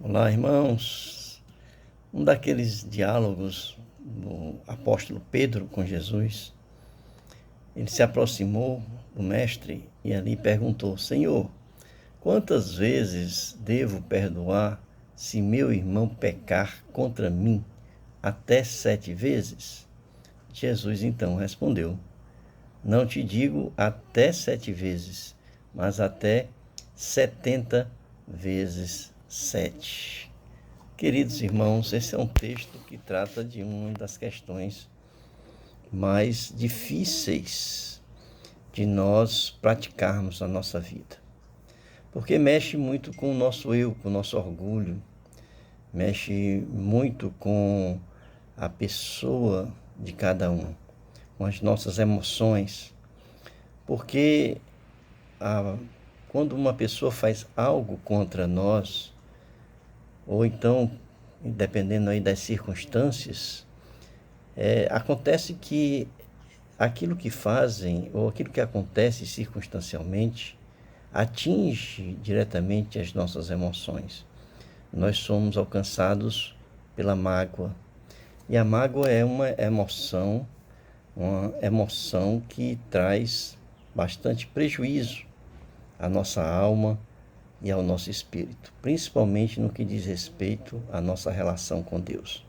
Olá, irmãos. Um daqueles diálogos do apóstolo Pedro com Jesus, ele se aproximou do mestre e ali perguntou: Senhor, quantas vezes devo perdoar se meu irmão pecar contra mim? Até 7 vezes? Jesus então respondeu: Não te digo até 7 vezes, mas até 70 vezes 7. Queridos irmãos, esse é um texto que trata de uma das questões mais difíceis de nós praticarmos na nossa vida. Porque mexe muito com o nosso eu, com o nosso orgulho, mexe muito com a pessoa de cada um, com as nossas emoções. Porque quando uma pessoa faz algo contra nós, ou então, dependendo aí das circunstâncias, acontece que aquilo que fazem ou aquilo que acontece circunstancialmente atinge diretamente as nossas emoções. Nós somos alcançados pela mágoa. E a mágoa é uma emoção que traz bastante prejuízo à nossa alma e ao nosso espírito, principalmente no que diz respeito à nossa relação com Deus.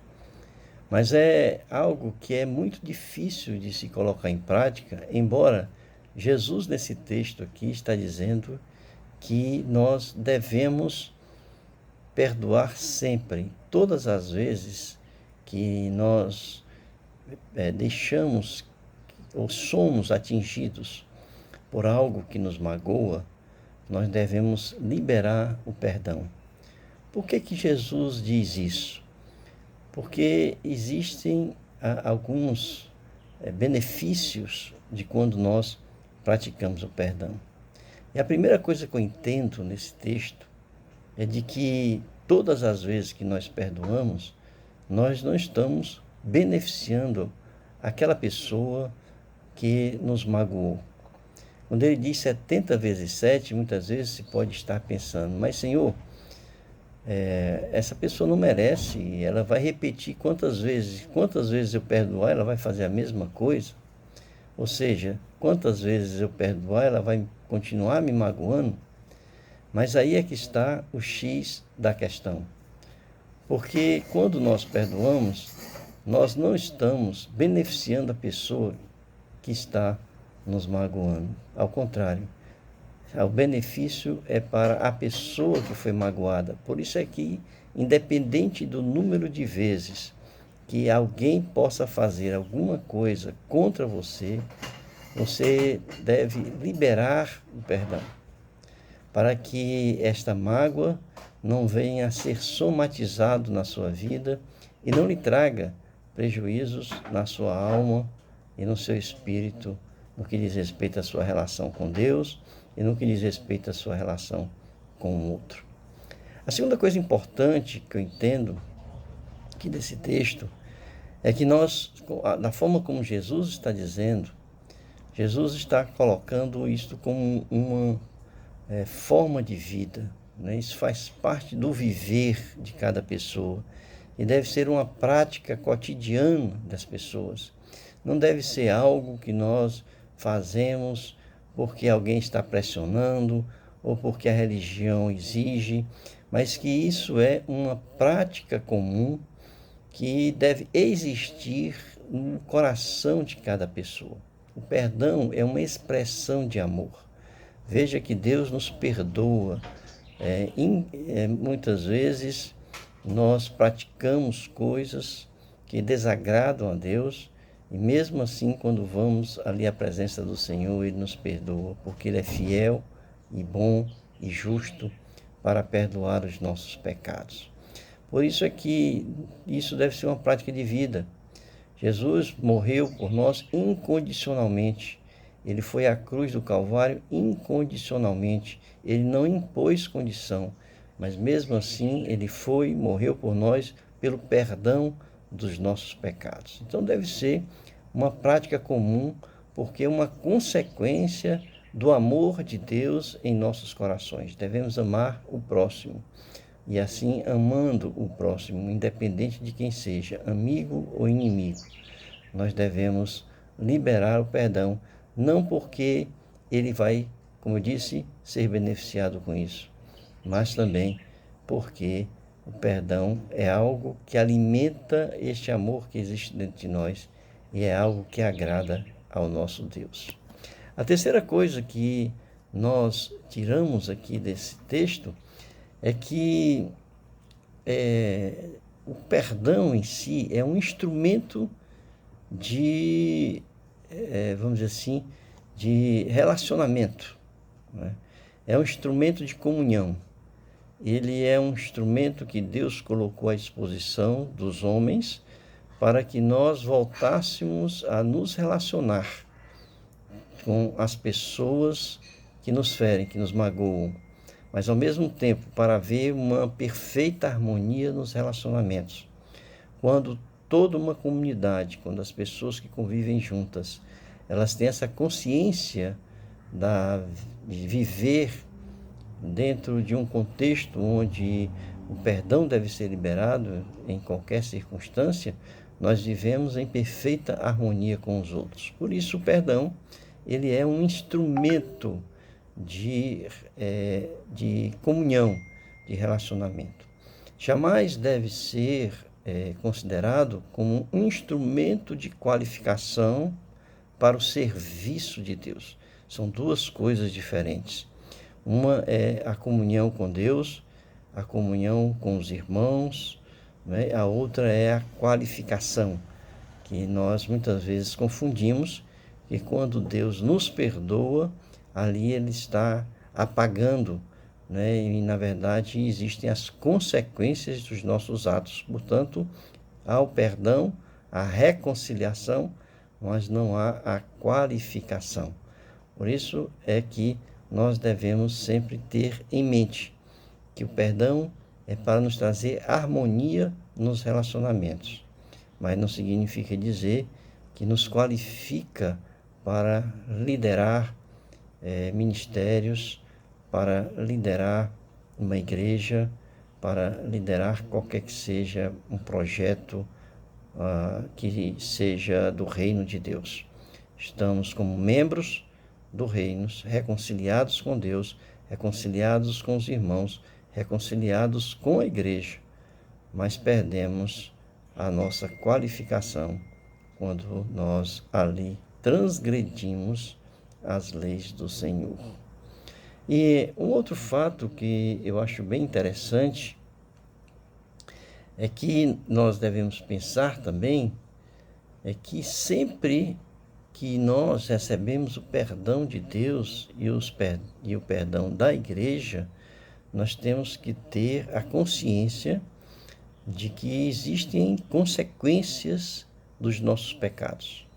Mas é algo que é muito difícil de se colocar em prática, embora Jesus, nesse texto aqui, está dizendo que nós devemos perdoar sempre, todas as vezes que nós deixamos ou somos atingidos por algo que nos magoa, nós devemos liberar o perdão. Por que Jesus diz isso? Porque existem alguns benefícios de quando nós praticamos o perdão. E a primeira coisa que eu entendo nesse texto é de que todas as vezes que nós perdoamos, nós não estamos beneficiando aquela pessoa que nos magoou. Quando ele diz 70 vezes 7, muitas vezes se pode estar pensando, mas Senhor, essa pessoa não merece, ela vai repetir quantas vezes eu perdoar, ela vai fazer a mesma coisa. Ou seja, quantas vezes eu perdoar, ela vai continuar me magoando. Mas aí é que está o X da questão. Porque quando nós perdoamos, nós não estamos beneficiando a pessoa que está nos magoando. Ao contrário, o benefício é para a pessoa que foi magoada. Por isso é que, independente do número de vezes que alguém possa fazer alguma coisa contra você, você deve liberar o perdão, para que esta mágoa não venha a ser somatizado na sua vida e não lhe traga prejuízos na sua alma e no seu espírito, no que diz respeito à sua relação com Deus e no que diz respeito à sua relação com o outro. A segunda coisa importante que eu entendo aqui desse texto é que nós, da forma como Jesus está dizendo, Jesus está colocando isto como uma forma de vida, né? Isso faz parte do viver de cada pessoa e deve ser uma prática cotidiana das pessoas. Não deve ser algo que nós fazemos porque alguém está pressionando ou porque a religião exige, mas que isso é uma prática comum que deve existir no coração de cada pessoa. O perdão é uma expressão de amor. Veja que Deus nos perdoa. Muitas vezes nós praticamos coisas que desagradam a Deus e mesmo assim, quando vamos ali à presença do Senhor, Ele nos perdoa, porque Ele é fiel e bom e justo para perdoar os nossos pecados. Por isso é que isso deve ser uma prática de vida. Jesus morreu por nós incondicionalmente. Ele foi à cruz do Calvário incondicionalmente. Ele não impôs condição, mas mesmo assim ele foi, morreu por nós pelo perdão dos nossos pecados. Então deve ser uma prática comum, porque é uma consequência do amor de Deus em nossos corações. Devemos amar o próximo. e assim amando o próximo, independente de quem seja, amigo ou inimigo. Nós devemos liberar o perdão, não porque ele vai, como eu disse, ser beneficiado com isso, mas também porque o perdão é algo que alimenta este amor que existe dentro de nós e é algo que agrada ao nosso Deus. A terceira coisa que nós tiramos aqui desse texto é que o perdão em si é um instrumento de, vamos dizer assim, de relacionamento, né? É um instrumento de comunhão. Ele é um instrumento que Deus colocou à disposição dos homens para que nós voltássemos a nos relacionar com as pessoas que nos ferem, que nos magoam, mas ao mesmo tempo para haver uma perfeita harmonia nos relacionamentos. Quando toda uma comunidade, quando as pessoas que convivem juntas, elas têm essa consciência de viver dentro de um contexto onde o perdão deve ser liberado em qualquer circunstância, nós vivemos em perfeita harmonia com os outros. Por isso, o perdão, ele é um instrumento de comunhão, de relacionamento. Jamais deve ser considerado como um instrumento de qualificação para o serviço de Deus. São duas coisas diferentes. Uma é a comunhão com Deus, a comunhão com os irmãos, né? A outra é a qualificação, que nós muitas vezes confundimos, que quando Deus nos perdoa, ali Ele está apagando, né? E na verdade existem as consequências dos nossos atos. Portanto, há o perdão, a reconciliação, mas não há a qualificação. Por isso é que nós devemos sempre ter em mente que o perdão é para nos trazer harmonia nos relacionamentos, mas não significa dizer que nos qualifica para liderar ministérios, para liderar uma igreja, para liderar qualquer que seja um projeto que seja do reino de Deus. Estamos como membros do reino, reconciliados com Deus, reconciliados com os irmãos, reconciliados com a igreja, mas perdemos a nossa qualificação quando nós ali transgredimos as leis do Senhor. E um outro fato que eu acho bem interessante é que nós devemos pensar também é que sempre que nós recebemos o perdão de Deus e o perdão da igreja, nós temos que ter a consciência de que existem consequências dos nossos pecados.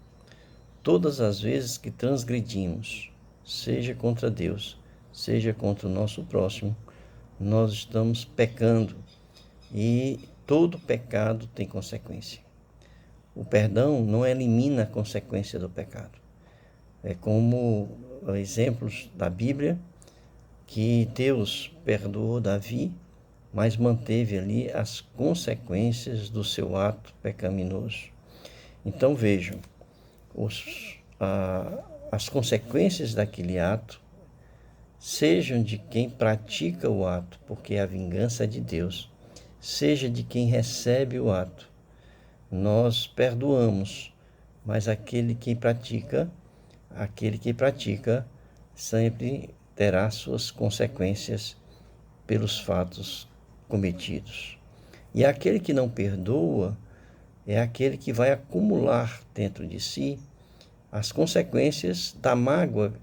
Todas as vezes que transgredimos, seja contra Deus, seja contra o nosso próximo, nós estamos pecando e todo pecado tem consequência. O perdão não elimina a consequência do pecado. É como exemplos da Bíblia, que Deus perdoou Davi, mas manteve ali as consequências do seu ato pecaminoso. Então vejam, as consequências daquele ato, sejam de quem pratica o ato, porque a vingança é de Deus, seja de quem recebe o ato. Nós perdoamos, mas aquele que pratica sempre terá suas consequências pelos fatos cometidos. E aquele que não perdoa é aquele que vai acumular dentro de si as consequências da mágoa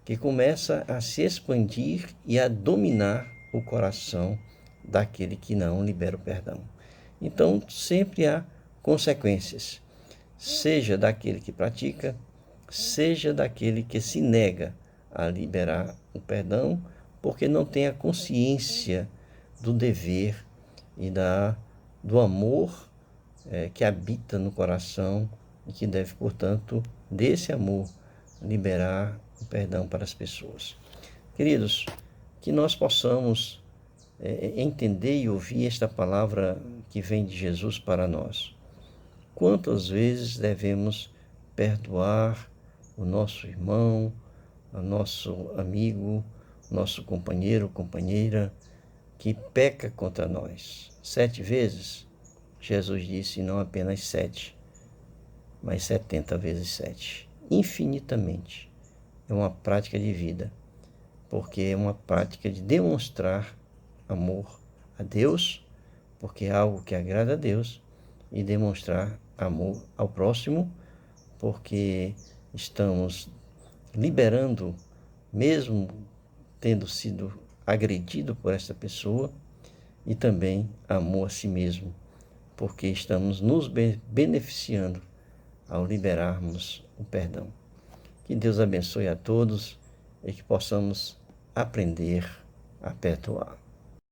que começa a se expandir e a dominar o coração daquele que não libera o perdão. Então, sempre há consequências, seja daquele que pratica, seja daquele que se nega a liberar o perdão, porque não tem a consciência do dever e do amor que habita no coração e que deve, portanto, desse amor, liberar o perdão para as pessoas. Queridos, que nós possamos entender e ouvir esta palavra que vem de Jesus para nós. Quantas vezes devemos perdoar o nosso irmão, o nosso amigo, nosso companheiro, companheira, que peca contra nós? 7 vezes? Jesus disse não apenas 7, mas 70 vezes 7. Infinitamente. É uma prática de vida, porque é uma prática de demonstrar amor a Deus, porque é algo que agrada a Deus, e demonstrar amor ao próximo, porque estamos liberando, mesmo tendo sido agredido por essa pessoa, e também amor a si mesmo, porque estamos nos beneficiando ao liberarmos o perdão. Que Deus abençoe a todos e que possamos aprender a perdoar.